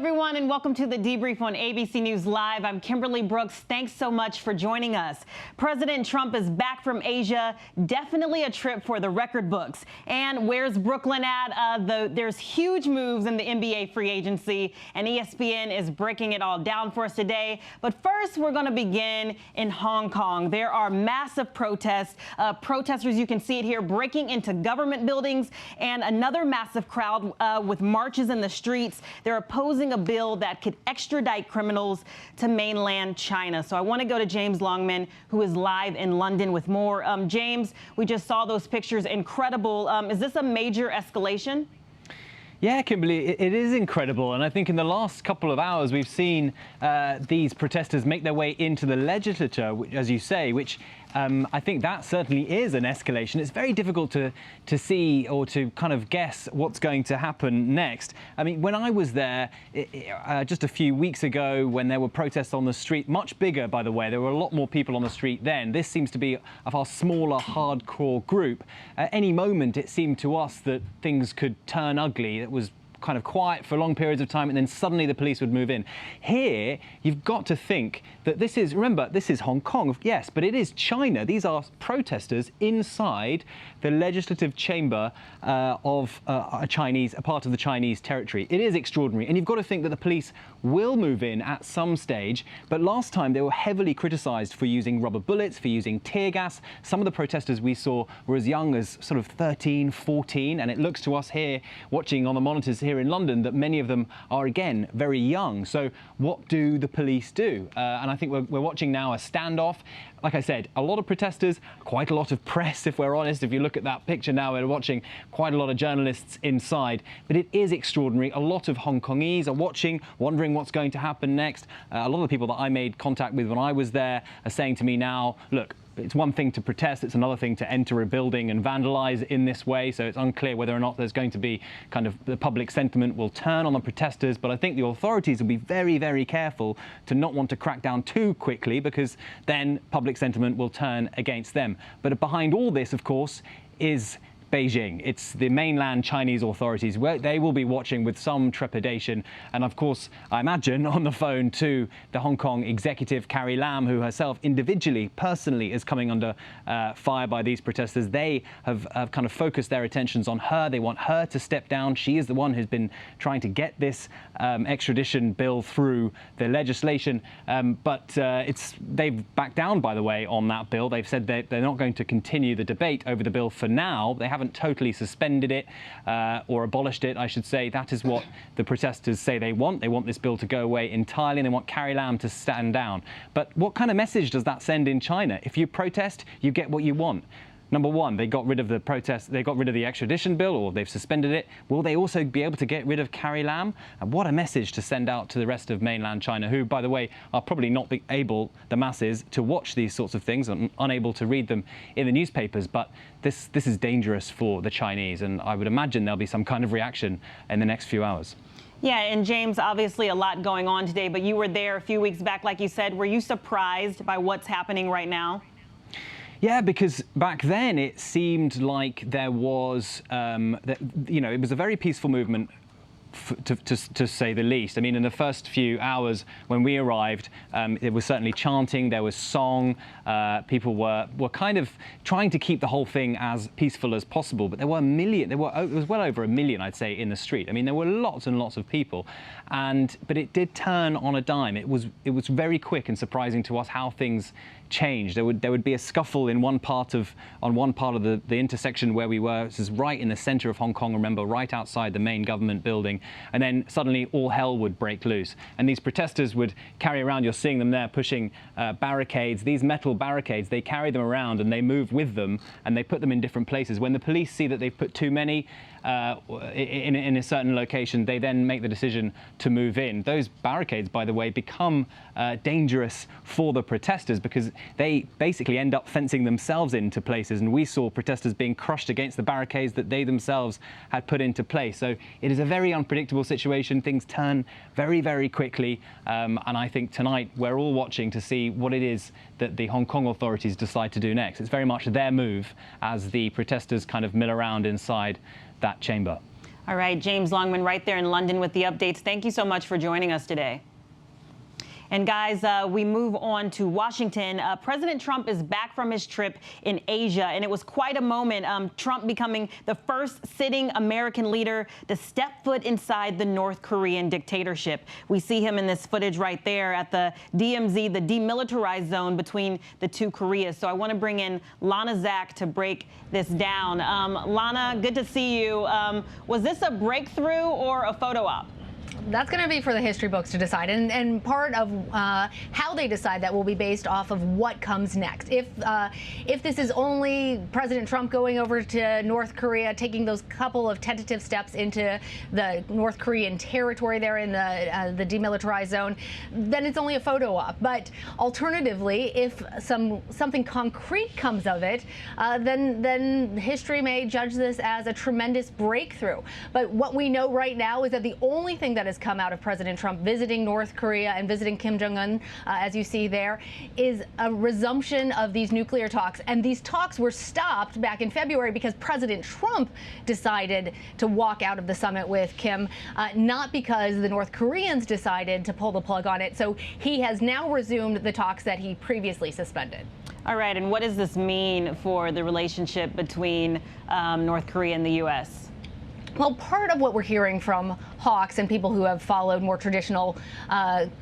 everyone, and welcome to the Debrief on ABC News Live. I'm Kimberly Brooks. Thanks so much for joining us. President Trump is back from Asia. Definitely a trip for the record books. And where's Brooklyn at? There's huge moves in the NBA free agency, and ESPN is breaking it all down for us today. But first, we're going to begin in Hong Kong. There are massive protests. Protesters, you can see it here, breaking into government buildings, and another massive crowd with marches in the streets. They're opposing a bill that could extradite criminals to mainland China. So I want to go to James Longman, who is live in London with more. James, we just saw those pictures. Incredible. Is this a major escalation? Yeah, Kimberly, it is incredible. And I think in the last couple of hours, we've seen these protesters make their way into the legislature, as you say, which I think that certainly is an escalation. It's very difficult to see or to kind of guess what's going to happen next. I mean, when I was there just a few weeks ago, when there were protests on the street, much bigger, by the way, there were a lot more people on the street then. This seems to be a far smaller, hardcore group. At any moment, it seemed to us that things could turn ugly. It was kind of quiet for long periods of time, and then suddenly the police would move in. Here, you've got to think that this is, remember, this is Hong Kong, yes, but it is China. These are protesters inside the legislative chamber of a part of the Chinese territory. It is extraordinary, and you've got to think that the police will move in at some stage, but last time they were heavily criticized for using rubber bullets, for using tear gas. Some of the protesters we saw were as young as sort of 13, 14, and it looks to us here, watching on the monitors here in London, that many of them are, again, very young. So what do the police do? And I think we're watching now a standoff. Like I said, a lot of protesters, quite a lot of press, if we're honest. If you look at that picture now, we're watching quite a lot of journalists inside. But it is extraordinary. A lot of Hong Kongese are watching, wondering what's going to happen next. A lot of the people that I made contact with when I was there are saying to me now, look, it's one thing to protest, it's another thing to enter a building and vandalize in this way. So it's unclear whether or not there's going to be kind of the public sentiment will turn on the protesters. But I think the authorities will be very, very careful to not want to crack down too quickly, because then public sentiment will turn against them. But behind all this, of course, is Beijing. It's the mainland Chinese authorities, where they will be watching with some trepidation. And of course, I imagine on the phone to the Hong Kong executive, Carrie Lam, who herself individually, personally is coming under fire by these protesters. They have kind of focused their attentions on her. They want her to step down. She is the one who's been trying to get this extradition bill through the legislation. But they've backed down, by the way, on that bill. They've said that they're not going to continue the debate over the bill for now. They haven't totally suspended it or abolished it, I should say. That is what the protesters say they want. They want this bill to go away entirely, and they want Carrie Lam to stand down. But what kind of message does that send in China? If you protest, you get what you want. Number one, they got rid of the protest, they got rid of the extradition bill, or they've suspended it. Will they also be able to get rid of Carrie Lam? And what a message to send out to the rest of mainland China, who, by the way, are probably not able, the masses, to watch these sorts of things and unable to read them in the newspapers. But this is dangerous for the Chinese, and I would imagine there'll be some kind of reaction in the next few hours. Yeah, and James, obviously a lot going on today, but you were there a few weeks back, like you said. Were you surprised by what's happening right now? Yeah, because back then it seemed like there was, it was a very peaceful movement, to say the least. I mean, in the first few hours when we arrived, there was certainly chanting, there was song. People were kind of trying to keep the whole thing as peaceful as possible. But there were it was well over 1 million, I'd say, in the street. I mean, there were lots and lots of people, but it did turn on a dime. It was very quick and surprising to us how things changed. There would be a scuffle on one part of the intersection where we were. This is right in the center of Hong Kong, remember, right outside the main government building. And then suddenly all hell would break loose. And these protesters would carry around, you're seeing them there pushing barricades, these metal barricades. They carry them around and they move with them and they put them in different places. When the police see that they've put too many in a certain location, they then make the decision to move in. Those barricades, by the way, become dangerous for the protesters because they basically end up fencing themselves into places. And we saw protesters being crushed against the barricades that they themselves had put into place. So it is a very unpredictable situation. Things turn very, very quickly. And I think tonight we're all watching to see what it is that the Hong Kong authorities decide to do next. It's very much their move as the protesters kind of mill around inside that chamber. All right, James Longman right there in London with the updates. Thank you so much for joining us today. And guys, we move on to Washington. President Trump is back from his trip in Asia, and it was quite a moment. Trump becoming the first sitting American leader to step foot inside the North Korean dictatorship. We see him in this footage right there at the DMZ, the demilitarized zone between the two Koreas. So I want to bring in Lana Zach to break this down. Lana, good to see you. Was this a breakthrough or a photo op? That's going to be for the history books to decide, and part of how they decide that will be based off of what comes next. If this is only President Trump going over to North Korea, taking those couple of tentative steps into the North Korean territory there in the demilitarized zone, then it's only a photo op. But alternatively, if something concrete comes of it, then history may judge this as a tremendous breakthrough. But what we know right now is that the only thing that has come out of President Trump visiting North Korea and visiting Kim Jong-un, as you see there, is a resumption of these nuclear talks. And these talks were stopped back in February because President Trump decided to walk out of the summit with Kim, not because the North Koreans decided to pull the plug on it. So he has now resumed the talks that he previously suspended. All right, and what does this mean for the relationship between North Korea and the U.S.? Well, part of what we're hearing from hawks and people who have followed more traditional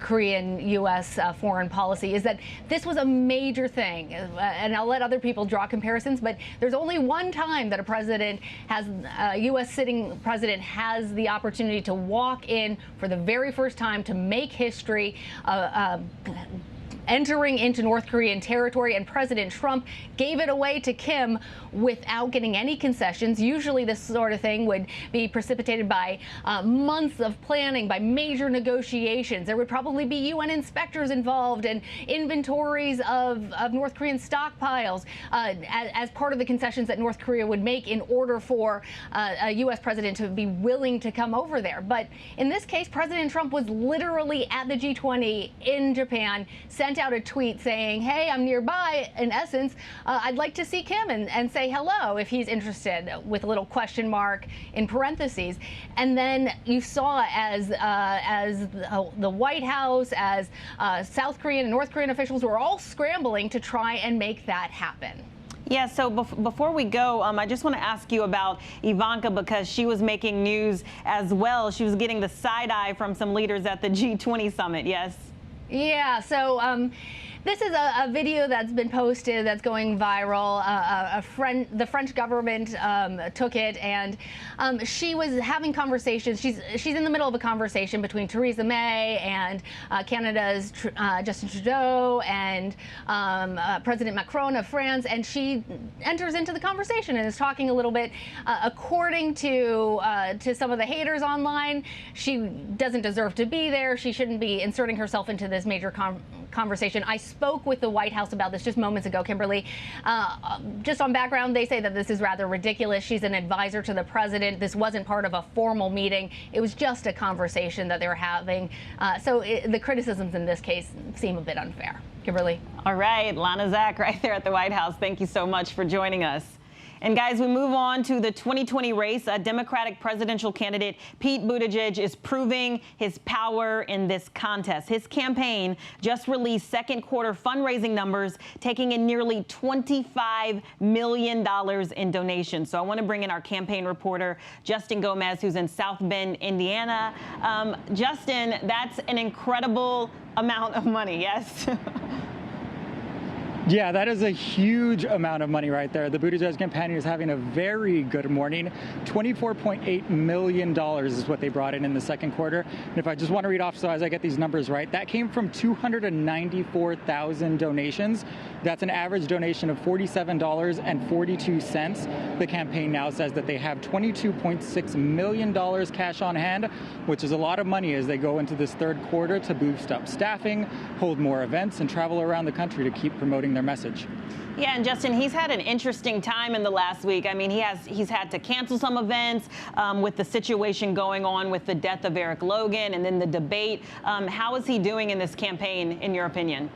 Korean-U.S. Foreign policy is that this was a major thing. And I'll let other people draw comparisons, but there's only one time that a U.S. sitting president has the opportunity to walk in for the very first time to make history, entering into North Korean territory, and President Trump gave it away to Kim without getting any concessions. Usually this sort of thing would be precipitated by months of planning, by major negotiations. There would probably be UN inspectors involved and inventories of North Korean stockpiles as part of the concessions that North Korea would make in order for a U.S. president to be willing to come over there. But in this case, President Trump was literally at the G20 in Japan, sent out a tweet saying, hey, I'm nearby, in essence, I'd like to see Kim and say hello if he's interested, with a little question mark in parentheses. And then you saw as the White House, as South Korean and North Korean officials were all scrambling to try and make that happen. Yeah, so before we go, I just want to ask you about Ivanka, because she was making news as well. She was getting the side eye from some leaders at the G20 summit, yes? Yeah, so this is a video that's been posted that's going viral. The French government took it, and she was having conversations. She's in the middle of a conversation between Theresa May and Canada's Justin Trudeau and President Macron of France, and she enters into the conversation and is talking a little bit. According to some of the haters online, she doesn't deserve to be there. She shouldn't be inserting herself into this major conversation. I spoke with the White House about this just moments ago, Kimberly. Just on background, they say that this is rather ridiculous. She's an advisor to the president. This wasn't part of a formal meeting. It was just a conversation that they were having. So the criticisms in this case seem a bit unfair. Kimberly. All right, Lana Zach right there at the White House. Thank you so much for joining us. And guys, we move on to the 2020 race. Democratic presidential candidate Pete Buttigieg is proving his power in this contest. His campaign just released second quarter fundraising numbers, taking in nearly $25 million in donations. So I want to bring in our campaign reporter, Justin Gomez, who's in South Bend, Indiana. Justin, that's an incredible amount of money, yes? Yeah, that is a huge amount of money right there. The Buttigieg campaign is having a very good morning. $24.8 million is what they brought in the second quarter. And if I just want to read off, so as I get these numbers right, that came from 294,000 donations. That's an average donation of $47.42. The campaign now says that they have $22.6 million cash on hand, which is a lot of money as they go into this third quarter to boost up staffing, hold more events, and travel around the country to keep promoting their message. Yeah, and Justin, he's had an interesting time in the last week. I mean, he's had to cancel some events with the situation going on with the death of Eric Logan and then the debate. How is he doing in this campaign, in your opinion?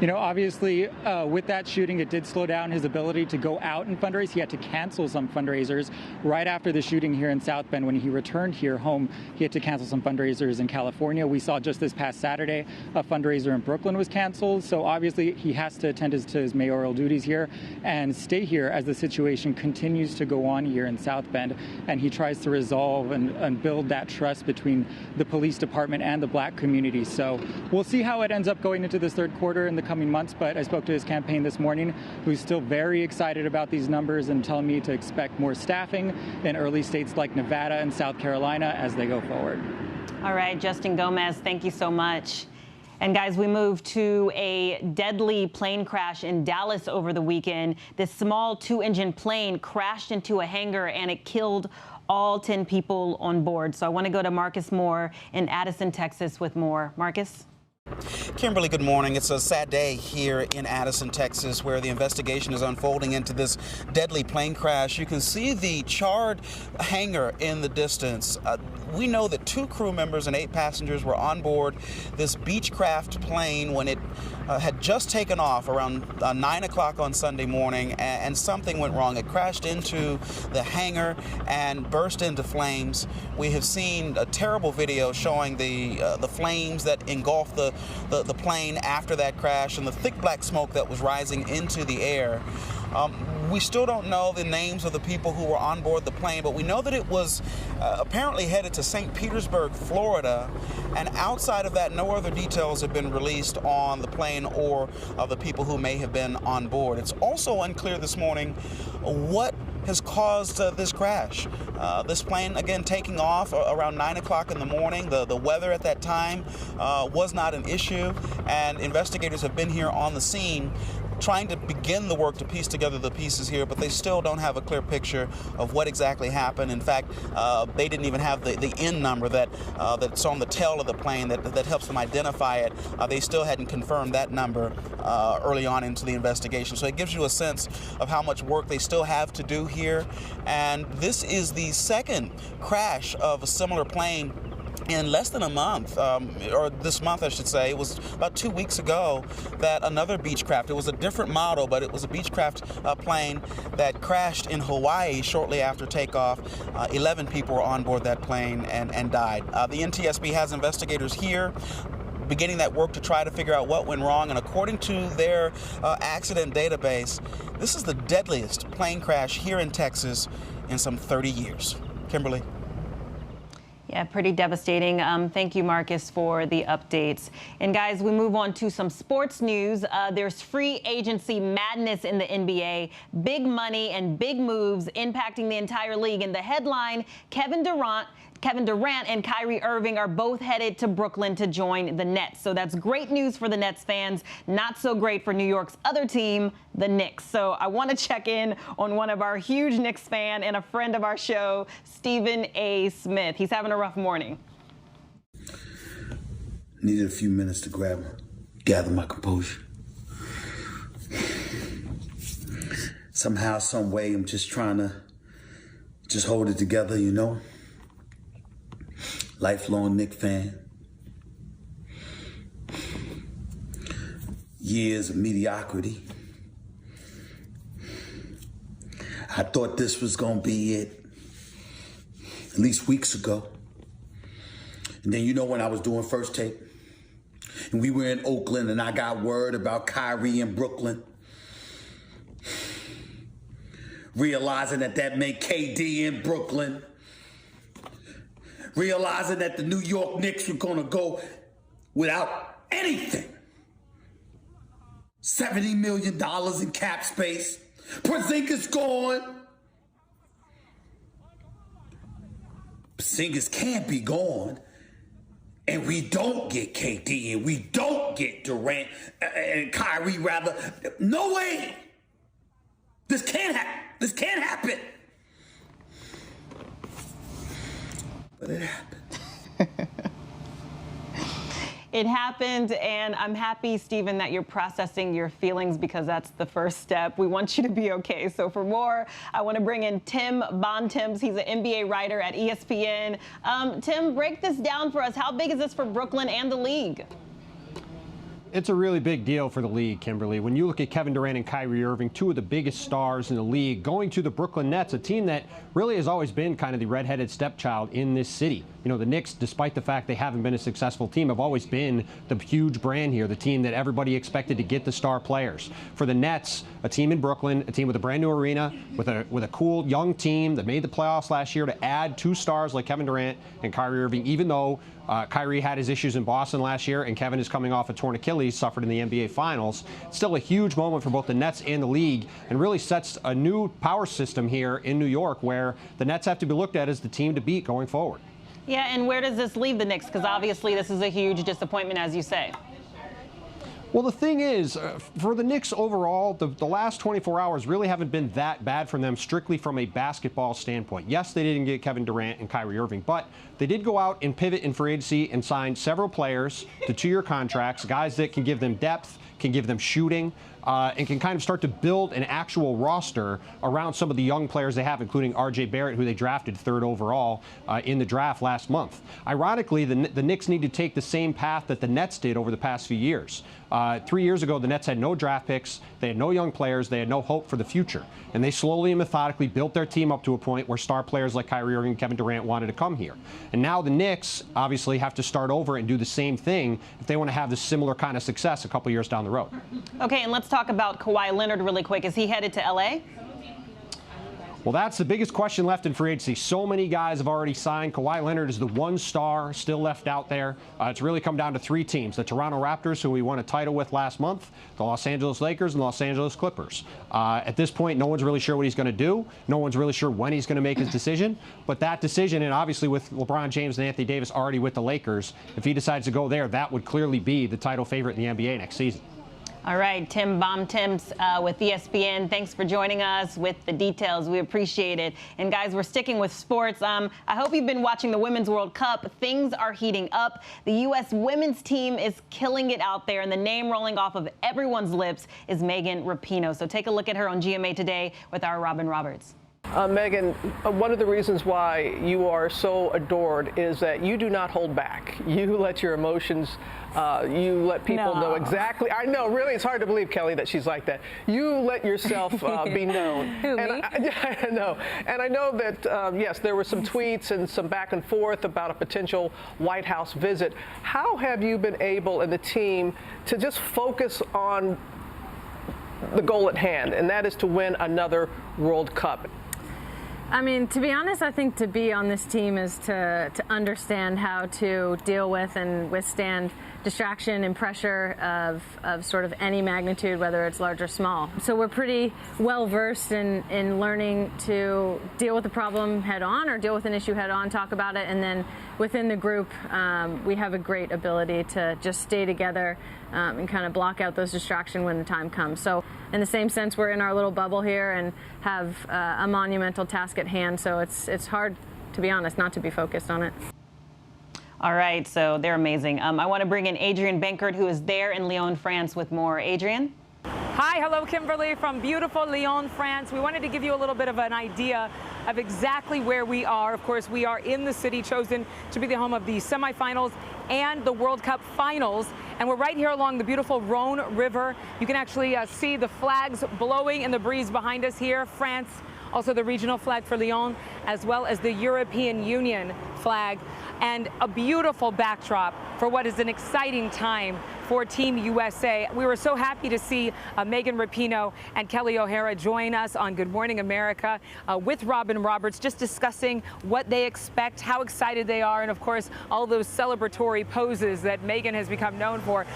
You know, obviously, with that shooting, it did slow down his ability to go out and fundraise. He had to cancel some fundraisers right after the shooting here in South Bend. When he returned here home, he had to cancel some fundraisers in California. We saw just this past Saturday, a fundraiser in Brooklyn was canceled. So obviously, he has to attend to his mayoral duties here and stay here as the situation continues to go on here in South Bend. And he tries to resolve and build that trust between the police department and the black community. So we'll see how it ends up going into this third quarter in the coming months. But I spoke to his campaign this morning, who's still very excited about these numbers and telling me to expect more staffing in early states like Nevada and South Carolina as they go forward. All right, Justin Gomez, thank you so much. And guys, we move to a deadly plane crash in Dallas over the weekend. This small 2-engine plane crashed into a hangar and it killed all 10 people on board. So I want to go to Marcus Moore in Addison, Texas with more. Marcus? Kimberly, good morning. It's a sad day here in Addison, Texas, where the investigation is unfolding into this deadly plane crash. You can see the charred hangar in the distance. We know that 2 crew members and 8 passengers were on board this Beechcraft plane when it had just taken off around 9 o'clock on Sunday morning, and something went wrong. It crashed into the hangar and burst into flames. We have seen a terrible video showing the flames that engulfed the plane after that crash and the thick black smoke that was rising into the air. We still don't know the names of the people who were on board the plane, but we know that it was apparently headed to St. Petersburg, Florida, and outside of that, no other details have been released on the plane or of the people who may have been on board. It's also unclear this morning what has caused this crash. This plane, again, taking off around 9 o'clock in the morning. The weather at that time was not an issue, and investigators have been here on the scene trying to begin the work to piece together the pieces here, but they still don't have a clear picture of what exactly happened. In fact, they didn't even have the N number that's on the tail of the plane that helps them identify it. They still hadn't confirmed that number early on into the investigation. So it gives you a sense of how much work they still have to do here. And this is the second crash of a similar plane in less than a month, or this month I should say. It was about 2 weeks ago that another Beechcraft, it was a different model, but it was a Beechcraft plane that crashed in Hawaii shortly after takeoff. 11 people were on board that plane and died. The NTSB has investigators here beginning that work to try to figure out what went wrong, and according to their accident database, this is the deadliest plane crash here in Texas in some 30 years. Kimberly? Yeah, pretty devastating. Thank you, Marcus, for the updates. And guys, we move on to some sports news. There's free agency madness in the NBA. Big money and big moves impacting the entire league. And the headline, Kevin Durant and Kyrie Irving are both headed to Brooklyn to join the Nets. So that's great news for the Nets fans. Not so great for New York's other team, the Knicks. So I want to check in on one of our huge Knicks fan and a friend of our show, Stephen A. Smith. He's having a rough morning. Needed a few minutes to gather my composure. Somehow, some way, I'm just trying to hold it together, you know? Lifelong Knicks fan. Years of mediocrity. I thought this was gonna be it at least weeks ago. And then, you know, when I was doing First Take and we were in Oakland and I got word about Kyrie in Brooklyn, realizing that meant KD in Brooklyn, realizing that the New York Knicks were going to go without anything. $70 million in cap space. Porzingis gone. Porzingis can't be gone. And we don't get KD and we don't get Durant and Kyrie rather. No way. This can't happen. This can't happen. But it happened. It happened, and I'm happy, Stephen, that you're processing your feelings because that's the first step. We want you to be okay. So for more, I want to bring in Tim Bontemps. He's an NBA writer at ESPN. Tim, break this down for us. How big is this for Brooklyn and the league? It's a really big deal for the league, Kimberly. When you look at Kevin Durant and Kyrie Irving, two of the biggest stars in the league, going to the Brooklyn Nets, a team that really has always been kind of the redheaded stepchild in this city. You know, the Knicks, despite the fact they haven't been a successful team, have always been the huge brand here, the team that everybody expected to get the star players. For the Nets, a team in Brooklyn, a team with a brand new arena, with a cool young team that made the playoffs last year, to add two stars like Kevin Durant and Kyrie Irving, even though Kyrie had his issues in Boston last year and Kevin is coming off a torn Achilles suffered in the NBA Finals. It's still a huge moment for both the Nets and the league, and really sets a new power system here in New York where the Nets have to be looked at as the team to beat going forward. Yeah, and where does this leave the Knicks? Because obviously this is a huge disappointment, as you say. Well, the thing is, for the Knicks overall, the last 24 hours really haven't been that bad for them strictly from a basketball standpoint. Yes, they didn't get Kevin Durant and Kyrie Irving, but they did go out and pivot in free agency and sign several players to 2-year contracts, guys that can give them depth, can give them shooting, and can kind of start to build an actual roster around some of the young players they have, including R.J. Barrett, who they drafted 3rd overall in the draft last month. Ironically, the Knicks need to take the same path that the Nets did over the past few years. 3 years ago, the Nets had no draft picks, they had no young players, they had no hope for the future. And they slowly and methodically built their team up to a point where star players like Kyrie Irving and Kevin Durant wanted to come here. And now the Knicks obviously have to start over and do the same thing if they want to have this similar kind of success a couple years down the road. Okay, and let's talk about Kawhi Leonard really quick. Is he headed to L.A.? Well, that's the biggest question left in free agency. So many guys have already signed. Kawhi Leonard is the one star still left out there. It's really come down to 3 teams: the Toronto Raptors, who we won a title with last month, the Los Angeles Lakers, and the Los Angeles Clippers. At this point, no one's really sure what he's going to do. No one's really sure when he's going to make his decision. But that decision, and obviously with LeBron James and Anthony Davis already with the Lakers, if he decides to go there, that would clearly be the title favorite in the NBA next season. All right, Tim Bontemps with ESPN. Thanks for joining us with the details. We appreciate it. And guys, we're sticking with sports. I hope you've been watching the Women's World Cup. Things are heating up. The U.S. women's team is killing it out there, and the name rolling off of everyone's lips is Megan Rapinoe. So take a look at her on GMA Today with our Robin Roberts. Megan, one of the reasons why you are so adored is that you do not hold back. You let your emotions, you let people know exactly. I know, really, it's hard to believe, Kelly, that she's like that. You let yourself be known. Who, me? I know. And I know that, yes, there were some tweets and some back and forth about a potential White House visit. How have you been able, and the team, to just focus on the goal at hand, and that is to win another World Cup? I mean, to be honest, I think to be on this team is to understand how to deal with and withstand distraction and pressure of sort of any magnitude, whether it's large or small. So we're pretty well versed in learning to deal with the problem head on, or deal with an issue head on, talk about it, and then within the group, we have a great ability to just stay together and kind of block out those distractions when the time comes. So in the same sense, we're in our little bubble here and have a monumental task at hand. So it's hard, to be honest, not to be focused on it. All right, so they're amazing. I want to bring in Adrienne Bankert, who is there in Lyon, France, with more. Adrienne? Hi, hello, Kimberly from beautiful Lyon, France. We wanted to give you a little bit of an idea of exactly where we are. Of course, we are in the city chosen to be the home of the semifinals and the World Cup finals. And we're right here along the beautiful Rhone River. You can actually see the flags blowing in the breeze behind us here. France, also the regional flag for Lyon, as well as the European Union flag, and a beautiful backdrop for what is an exciting time for Team USA. We were so happy to see Megan Rapinoe and Kelly O'Hara join us on Good Morning America with Robin Roberts, just discussing what they expect, how excited they are, and of course, all those celebratory poses that Megan has become known for,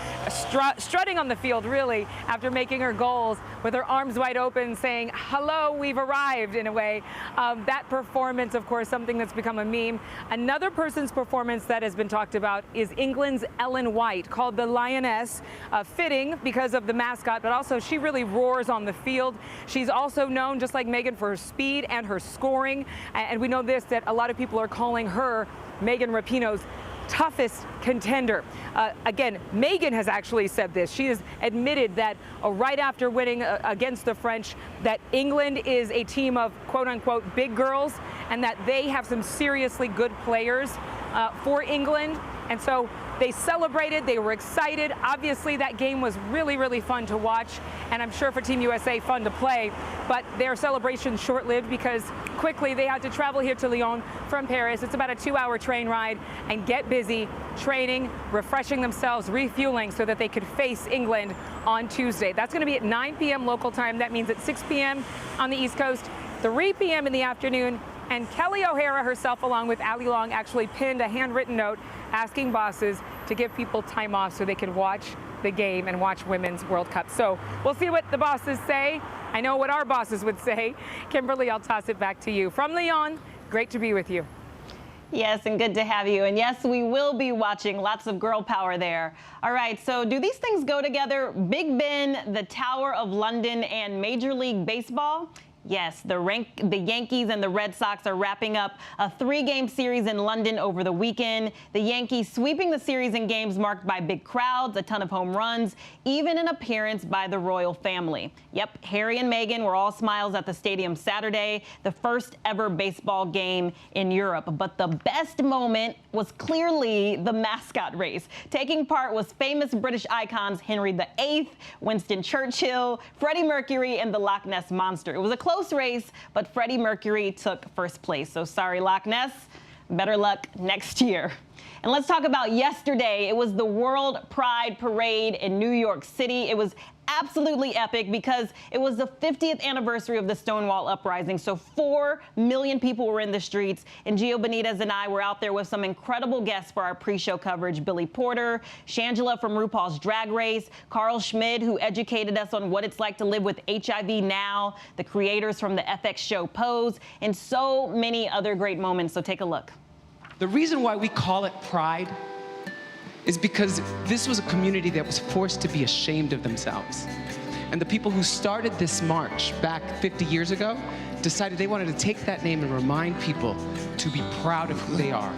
strutting on the field, really, after making her goals with her arms wide open, saying, hello, we've arrived, in a way. That performance, of course, something that's become a meme. Another person's performance that has been talked about is England's Ellen White, called the Lioness, fitting because of the mascot, but also she really roars on the field. She's also known, just like Megan, for her speed and her scoring. And we know this, that a lot of people are calling her, Megan Rapinoe's, toughest contender. Again, Megan has actually said this. She has admitted that right after winning against the French, that England is a team of quote-unquote big girls, and that they have some seriously good players for England. And so They celebrated, they were excited. Obviously, that game was really, really fun to watch, and I'm sure for Team USA, fun to play. But their celebration short-lived because quickly they had to travel here to Lyon from Paris. It's about a 2-hour train ride, and get busy training, refreshing themselves, refueling so that they could face England on Tuesday. That's going to be at 9 p.m. local time. That means at 6 p.m. on the East Coast, 3 p.m. in the afternoon. And Kelly O'Hara herself, along with Ali Long, actually pinned a handwritten note asking bosses to give people time off so they could watch the game and watch Women's World Cup. So we'll see what the bosses say. I know what our bosses would say. Kimberly, I'll toss it back to you. From Lyon, great to be with you. Yes, and good to have you. And yes, we will be watching. Lots of girl power there. All right, so do these things go together? Big Ben, the Tower of London, and Major League Baseball? Yes, the Yankees and the Red Sox are wrapping up a 3-game series in London over the weekend. The Yankees sweeping the series in games marked by big crowds, a ton of home runs, even an appearance by the royal family. Yep, Harry and Meghan were all smiles at the stadium Saturday, the first ever baseball game in Europe. But the best moment was clearly the mascot race. Taking part was famous British icons Henry VIII, Winston Churchill, Freddie Mercury, and the Loch Ness Monster. It was a close race, but Freddie Mercury took first place. So sorry, Loch Ness. Better luck next year. And let's talk about yesterday. It was the World Pride Parade in New York City. It was absolutely epic because it was the 50th anniversary of the Stonewall Uprising. So 4 million people were in the streets. And Gio Benitez and I were out there with some incredible guests for our pre-show coverage. Billy Porter, Shangela from RuPaul's Drag Race, Carl Schmid, who educated us on what it's like to live with HIV now, the creators from the FX show Pose, and so many other great moments. So take a look. The reason why we call it Pride is because this was a community that was forced to be ashamed of themselves. And the people who started this march back 50 years ago decided they wanted to take that name and remind people to be proud of who they are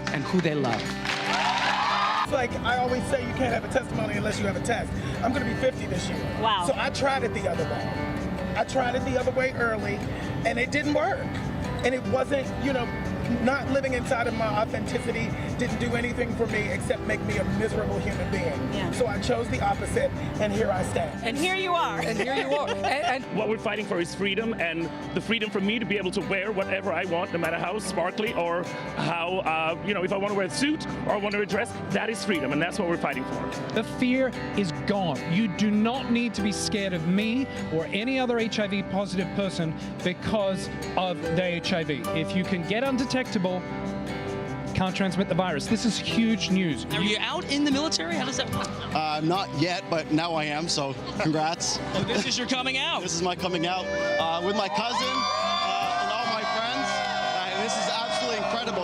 and who they love. It's like I always say, you can't have a testimony unless you have a test. I'm gonna be 50 this year. Wow. So I tried it the other way. I tried it the other way early, and it didn't work. And it wasn't, not living inside of my authenticity didn't do anything for me except make me a miserable human being. Yeah. So I chose the opposite, and here I stand. And here you are. And here you are. And what we're fighting for is freedom, and the freedom for me to be able to wear whatever I want, no matter how sparkly or how, if I want to wear a suit or I want to wear a dress, that is freedom, and that's what we're fighting for. The fear is gone. You do not need to be scared of me or any other HIV positive person because of the HIV. If you can get undetectable, can't transmit the virus. This is huge news. Are you out in the military? How does that work? Not yet, but now I am, so congrats. So this is your coming out? This is my coming out with my cousin and all my friends. This is absolutely incredible.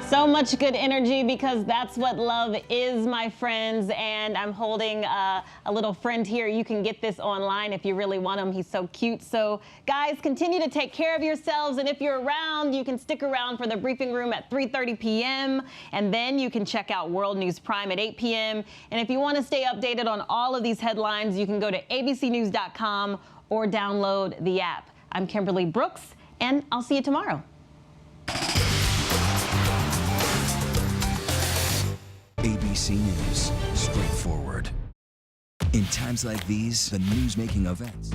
So much good energy because that's what love is, my friends. And I'm holding a little friend here. You can get this online if you really want him. He's so cute. So guys, continue to take care of yourselves. And if you're around, you can stick around for the briefing room at 3:30 p.m. And then you can check out World News Prime at 8 p.m. And if you want to stay updated on all of these headlines, you can go to abcnews.com or download the app. I'm Kimberly Brooks, and I'll see you tomorrow. ABC News, straightforward. In times like these, the news-making events